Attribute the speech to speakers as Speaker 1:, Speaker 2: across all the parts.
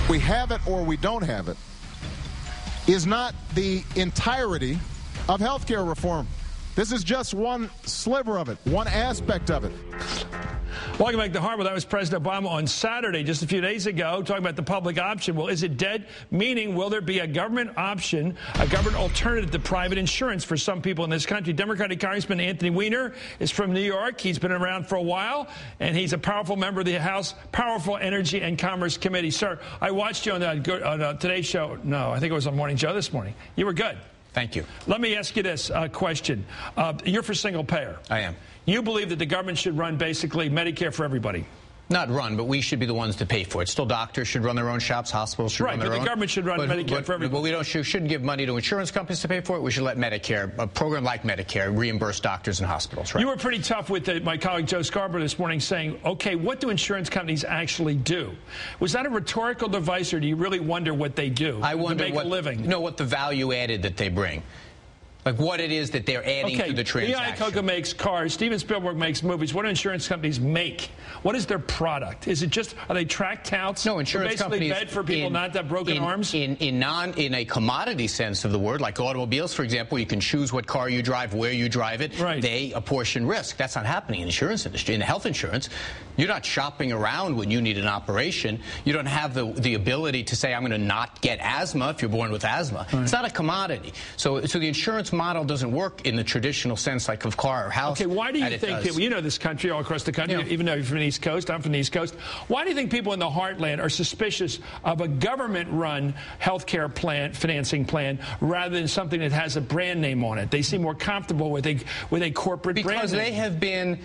Speaker 1: we have it or we don't have it, is not the entirety of health care reform. This is just one sliver of it, one aspect of it.
Speaker 2: Welcome back to Hardball. That was President Obama on Saturday, just a few days ago, talking about the public option. Well, is it dead? Meaning, will there be a government option, a government alternative to private insurance for some people in this country? Democratic Congressman Anthony Weiner is from New York. He's been around for a while, and he's a powerful member of the House Powerful Energy and Commerce Committee. Sir, I watched you on Today's show. No, I think it was on Morning Joe this morning. You were good.
Speaker 3: Thank you.
Speaker 2: Let me ask you this question. You're for single payer.
Speaker 3: I am.
Speaker 2: You believe that the government should run basically Medicare for everybody?
Speaker 3: Not run, but we should be the ones to pay for it. Still, doctors should run their own shops, hospitals should run their own.
Speaker 2: Right, but the government should run Medicare for everybody.
Speaker 3: But we shouldn't give money to insurance companies to pay for it. We should let Medicare, a program like Medicare, reimburse doctors and hospitals. Right?
Speaker 2: You were pretty tough with my colleague Joe Scarborough this morning saying, okay, what do insurance companies actually do? Was that a rhetorical device, or do you really wonder what they do to make a living?
Speaker 3: What the value added that they bring. Like what it is that they're adding to the transaction.
Speaker 2: Iacocca makes cars. Steven Spielberg makes movies. What do insurance companies make? What is their product? Is it just, are they track touts?
Speaker 3: No, insurance companies
Speaker 2: bed for people not to have broken arms?
Speaker 3: In a commodity sense of the word, like automobiles, for example, you can choose what car you drive, where you drive it.
Speaker 2: Right.
Speaker 3: They apportion risk. That's not happening in the insurance industry. In health insurance, you're not shopping around when you need an operation. You don't have the ability to say, I'm going to not get asthma if you're born with asthma. Right. It's not a commodity. So the insurance model doesn't work in the traditional sense like of car or house.
Speaker 2: Okay, why do you think people, you know this country all across the country, even though you're from the East Coast, I'm from the East Coast, why do you think people in the heartland are suspicious of a government-run health care financing plan rather than something that has a brand name on it? They seem more comfortable with a corporate brand name.
Speaker 3: Because they have been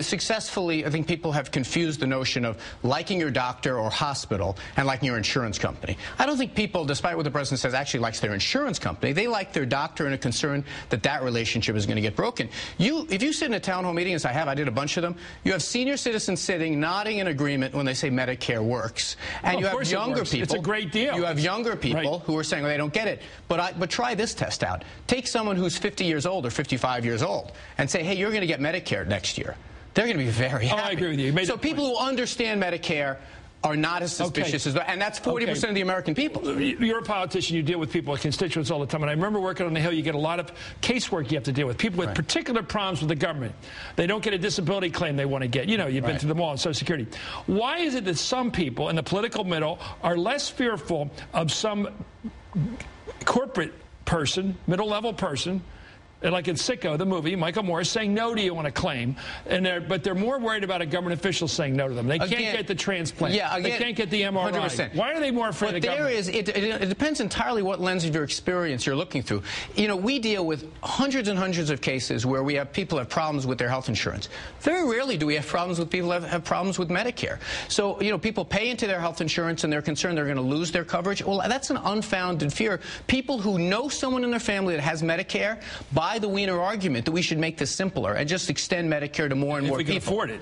Speaker 3: successfully, I think people have confused the notion of liking your doctor or hospital and liking your insurance company. I don't think people, despite what the president says, actually likes their insurance company. They like their doctor and are concerned that relationship is going to get broken. If you sit in a town hall meeting, as I did a bunch of them, you have senior citizens sitting, nodding in agreement when they say Medicare works. And you have younger people.
Speaker 2: It's a great deal.
Speaker 3: You have younger people who are saying, well, they don't get it. But try this test out. Take someone who's 50 years old or 55 years old and say, hey, you're going to get Medicare next year. They're going to be very happy.
Speaker 2: I agree with you.
Speaker 3: So people who understand Medicare are not as suspicious as, and that's 40% of the American people.
Speaker 2: You're a politician. You deal with people, constituents all the time. And I remember working on the Hill, you get a lot of casework you have to deal with. People with particular problems with the government. They don't get a disability claim they want to get. You know, you've been through them all on Social Security. Why is it that some people in the political middle are less fearful of some corporate person, middle-level person, like in Sicko, the movie, Michael Moore is saying no to you on a claim, but they're more worried about a government official saying no to them. They can't get the transplant. They can't get the MRI.
Speaker 3: 100%.
Speaker 2: Why are they more afraid of the government?
Speaker 3: It depends entirely what lens of your experience you're looking through. You know, we deal with hundreds and hundreds of cases where we have people have problems with their health insurance. Very rarely do we have problems with people have problems with Medicare. So, you know, people pay into their health insurance and they're concerned they're going to lose their coverage. Well, that's an unfounded fear. People who know someone in their family that has Medicare buy the Weiner argument that we should make this simpler and just extend Medicare to more and more people.
Speaker 2: If we can afford it.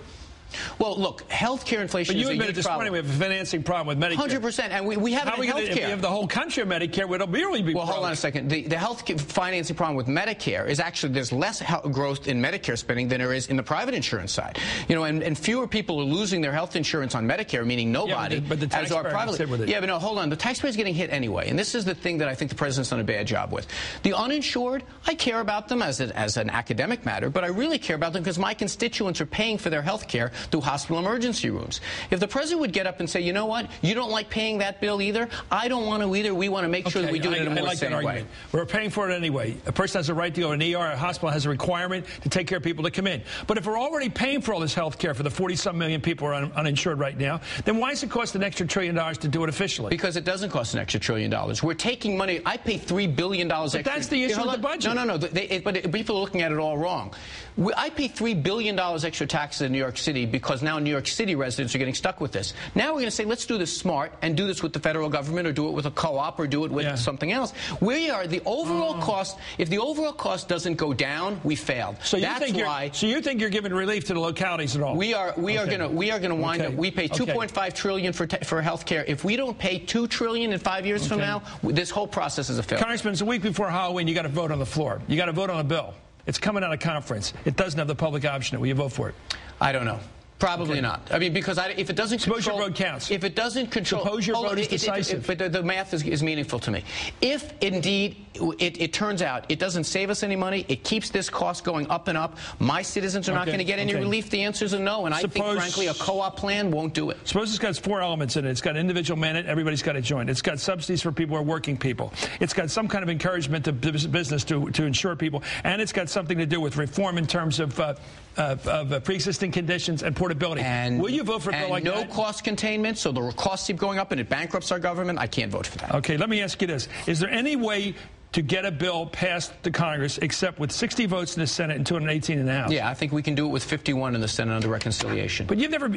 Speaker 3: Well, look, healthcare inflation is a huge problem. But you admitted this morning
Speaker 2: we have a financing problem with Medicare.
Speaker 3: 100%, and we have it in healthcare.
Speaker 2: If you have the whole country of Medicare, it'll really be.
Speaker 3: Well, hold on a second. The health financing problem with Medicare is actually there's less growth in Medicare spending than there is in the private insurance side. You know, and fewer people are losing their health insurance on Medicare, meaning nobody.
Speaker 2: But the taxpayer gets hit with it.
Speaker 3: Yeah, but no, hold on. The taxpayer's getting hit anyway, and this is the thing that I think the president's done a bad job with. The uninsured, I care about them as an academic matter, but I really care about them because my constituents are paying for their health care through hospital emergency rooms. If the president would get up and say, you know what, you don't like paying that bill either, I don't want to either, we want to make sure that we do it in a more sane way.
Speaker 2: We're paying for it anyway. A person has a right to go to an ER, a hospital has a requirement to take care of people that come in. But if we're already paying for all this health care for the 40-some million people who are uninsured right now, then why does it cost an extra $1 trillion to do it officially?
Speaker 3: Because it doesn't cost an extra $1 trillion. We're taking money. I pay $3 billion extra.
Speaker 2: But that's the issue with the budget.
Speaker 3: No. But people are looking at it all wrong. I pay $3 billion extra taxes in New York City because now New York City residents are getting stuck with this. Now we're going to say, let's do this smart and do this with the federal government or do it with a co-op or do it with something else. We are the overall cost. If the overall cost doesn't go down, we failed.
Speaker 2: So you think you're giving relief to the localities at all?
Speaker 3: We are going to wind up. We pay $2.5 trillion for health care. If we don't pay $2 trillion in 5 years from now, this whole process is a failure.
Speaker 2: Congressman, it's a week before Halloween. You got to vote on the floor. You got to vote on a bill. It's coming out of conference. It doesn't have the public option. Will you vote for it?
Speaker 3: I don't know. Probably not. I mean, because if it doesn't
Speaker 2: Suppose
Speaker 3: control...
Speaker 2: your vote counts.
Speaker 3: If it doesn't control...
Speaker 2: Suppose your vote is decisive.
Speaker 3: But the math is meaningful to me. If, indeed, it turns out it doesn't save us any money, it keeps this cost going up and up, my citizens are not going to get any relief, the answer is a no. And I think, frankly, a co-op plan won't do it.
Speaker 2: Suppose it's got 4 elements in it. It's got individual mandate. Everybody's got to join. It's got subsidies for people who are working people. It's got some kind of encouragement to business to insure people. And it's got something to do with reform in terms of pre-existing conditions and portability.
Speaker 3: And,
Speaker 2: will you vote for a bill like that?
Speaker 3: And no cost containment, so the costs keep going up and it bankrupts our government? I can't vote for that.
Speaker 2: Okay, let me ask you this. Is there any way to get a bill passed the Congress except with 60 votes in the Senate and 218 in the House?
Speaker 3: Yeah, I think we can do it with 51 in the Senate under reconciliation.
Speaker 2: But you've never...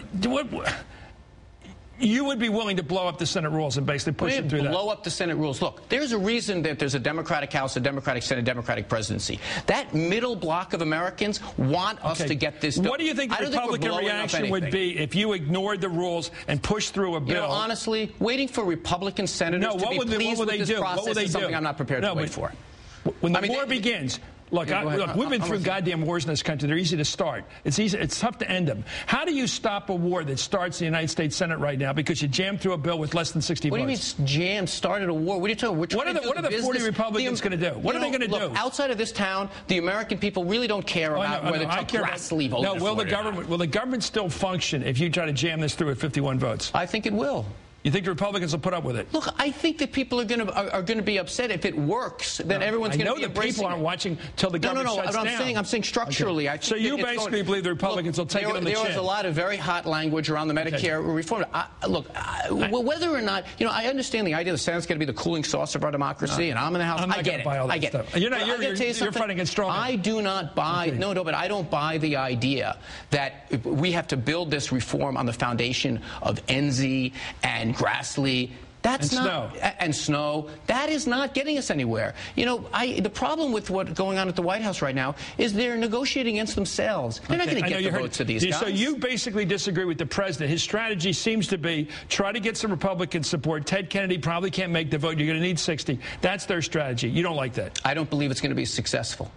Speaker 2: You would be willing to blow up the Senate rules and basically push them through that?
Speaker 3: Blow up the Senate rules. Look, there's a reason that there's a Democratic House, a Democratic Senate, Democratic presidency. That middle block of Americans want us to get this done.
Speaker 2: What do you think the Republican reaction would be if you ignored the rules and pushed through a bill?
Speaker 3: You know, honestly, waiting for Republican senators to be pleased with this process is something I'm not prepared to wait for.
Speaker 2: When the war begins... Look, we've been through goddamn wars in this country. They're easy to start. It's easy. It's tough to end them. How do you stop a war that starts in the United States Senate right now because you jammed through a bill with less than 60 votes?
Speaker 3: What do you mean jammed? Started a war? What are you talking about?
Speaker 2: What are the 40 Republicans going to do? What are they going to do?
Speaker 3: Outside of this town, the American people really don't care about whether Chuck Grassley voted for it.
Speaker 2: Will the government still function if you try to jam this through with 51 votes?
Speaker 3: I think it will.
Speaker 2: You think the Republicans will put up with it?
Speaker 3: Look, I think that people are going to be upset if it works. Then everyone's going to be embracing it.
Speaker 2: I know that people aren't watching till the government shuts down.
Speaker 3: I'm saying structurally.
Speaker 2: Okay. So you basically believe the Republicans will take it on the chin?
Speaker 3: There was a lot of very hot language around the Medicare reform. Whether or not, I understand the idea the Senate's going to be the cooling sauce of our democracy, and I'm in the House. I get it. I get it.
Speaker 2: You're fighting against strong.
Speaker 3: I do not buy. No, but I don't buy the idea that we have to build this reform on the foundation of Enzi and Grassley. And Snow. That is not getting us anywhere. The problem with what's going on at the White House right now is they're negotiating against themselves. They're not going to get the votes of these guys.
Speaker 2: So you basically disagree with the president. His strategy seems to be try to get some Republican support. Ted Kennedy probably can't make the vote. You're going to need 60. That's their strategy. You don't like that?
Speaker 3: I don't believe it's going to be successful.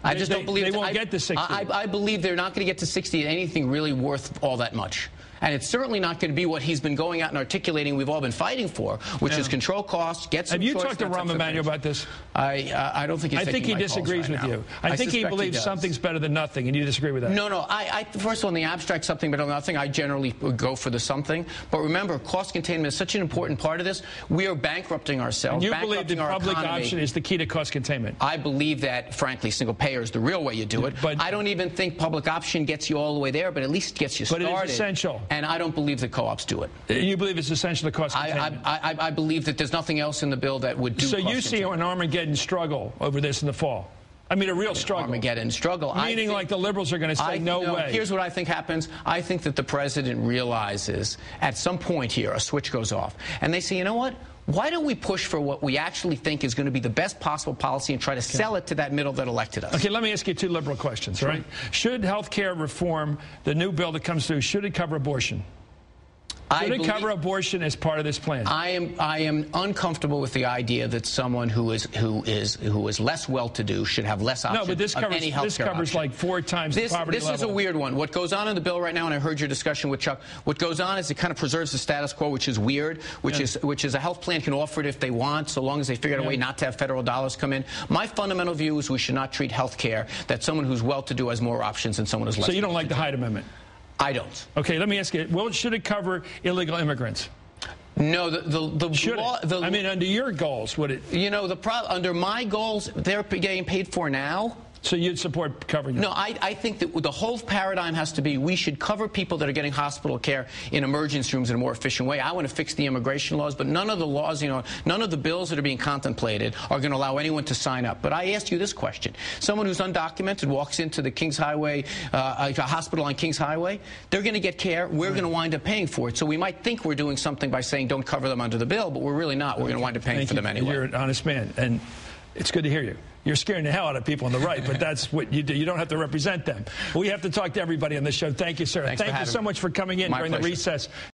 Speaker 3: I just don't believe
Speaker 2: they won't get to 60.
Speaker 3: I believe they're not going to get to 60 in anything really worth all that much. And it's certainly not going to be what he's been going out and articulating we've all been fighting for, which is control costs, get some choice.
Speaker 2: Have you talked to Rahm Emanuel about this?
Speaker 3: I don't think he's taking my calls right now.
Speaker 2: I think he disagrees with you. I think he believes something's better than nothing, and you disagree with that.
Speaker 3: No. First of all, in the abstract, something better than nothing, I generally go for the something. But remember, cost containment is such an important part of this. We are bankrupting ourselves,
Speaker 2: and you believe the public option is the key to cost containment?
Speaker 3: I believe that, frankly, single payer is the real way you do it. But I don't even think public option gets you all the way there, but at least gets you started.
Speaker 2: But it is essential.
Speaker 3: And I don't believe the co-ops do it.
Speaker 2: You believe it's essential to cost containment?
Speaker 3: I believe that there's nothing else in the bill that would do
Speaker 2: So you see an Armageddon struggle over this in the fall? I mean, a real struggle.
Speaker 3: Armageddon struggle.
Speaker 2: Meaning like the liberals are going to say, no way.
Speaker 3: Here's what I think happens. I think that the president realizes at some point here a switch goes off. And they say, you know what? Why don't we push for what we actually think is going to be the best possible policy and try to sell it to that middle that elected us?
Speaker 2: Okay, let me ask you 2 liberal questions, all right? Should health care reform, the new bill that comes through, should it cover abortion? Should it cover abortion as part of this plan?
Speaker 3: I am uncomfortable with the idea that someone who is less well-to-do should have less options.
Speaker 2: No, but this covers like 4 times the poverty level.
Speaker 3: This is a weird one. What goes on in the bill right now, and I heard your discussion with Chuck, what goes on is it kind of preserves the status quo, which is weird, which is a health plan can offer it if they want, so long as they figure out a way not to have federal dollars come in. My fundamental view is we should not treat health care that someone who's well-to-do has more options than someone who's less.
Speaker 2: So you don't like the Hyde Amendment?
Speaker 3: I don't.
Speaker 2: Okay, let me ask you, should it cover illegal immigrants?
Speaker 3: No,
Speaker 2: I mean, under your goals, would it?
Speaker 3: Under my goals, they're getting paid for now.
Speaker 2: So you'd support covering them?
Speaker 3: No, I think that the whole paradigm has to be we should cover people that are getting hospital care in emergency rooms in a more efficient way. I want to fix the immigration laws, but none of the laws, none of the bills that are being contemplated are going to allow anyone to sign up. But I ask you this question. Someone who's undocumented walks into the Kings Highway, a hospital on Kings Highway, they're going to get care. We're going to wind up paying for it. So we might think we're doing something by saying don't cover them under the bill, but we're really not. We're going to wind up paying for them anyway.
Speaker 2: You're an honest man, and it's good to hear you. You're scaring the hell out of people on the right, but that's what you do. You don't have to represent them. We have to talk to everybody on this show. Thank you, sir. Thank you so much for coming in during the recess.